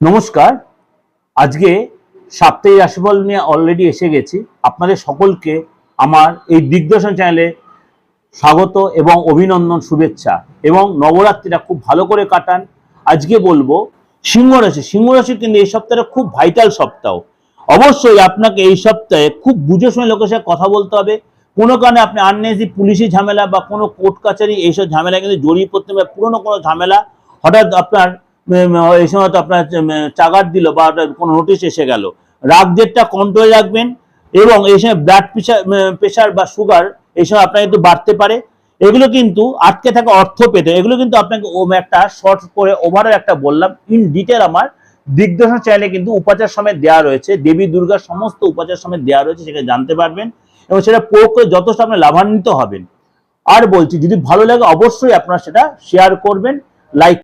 নমস্কার। আজকে সাপ্তাহিক রাশিফল নিয়ে অলরেডি এসে গেছি। আপনাদের সকলকে আমার এই দিগদর্শন চ্যানেলে স্বাগত এবং অভিনন্দন, শুভেচ্ছা এবং নবরাত্রিটা খুব ভালো করে কাটান। আজকে বলবো সিংহ রাশি। সিংহ রাশি কিন্তু এই সপ্তাহটা খুব ভাইটাল সপ্তাহ। অবশ্যই আপনাকে এই সপ্তাহে খুব বুঝে শুনে লোকের সাথে কথা বলতে হবে। কোনো কারণে আপনি আননেসেসারি পুলিশি ঝামেলা বা কোনো কোর্ট কাছারি এইসব ঝামেলা কিন্তু জড়িয়ে পড়তে হবে। পুরনো কোনো ঝামেলা হঠাৎ আপনার এই সময় তো আপনার চাগার দিল বা কোনো নোটিশ এসে গেল, রাগ জেদটা কন্ট্রোলে রাখবেন। এবং এই সময় ব্লাড প্রেশার বা সুগার এই সময় আপনার একটু বাড়তে পারে। এগুলো কিন্তু আটকে থাকা অর্থ পেতে, এগুলো কিন্তু আপনাকে একটা শর্ট করে ওভারঅল একটা বললাম। ইন ডিটেল আমার দিগদর্শন চ্যানেলে কিন্তু উপাচার সমেত দেওয়া রয়েছে, দেবী দুর্গার সমস্ত উপাচার সমেত দেওয়া রয়েছে, সেখানে জানতে পারবেন এবং সেটা প্রয়োগ করে যথেষ্ট আপনি লাভান্বিত হবেন। আর বলছি, যদি ভালো লাগে অবশ্যই আপনারা সেটা শেয়ার করবেন, লাইক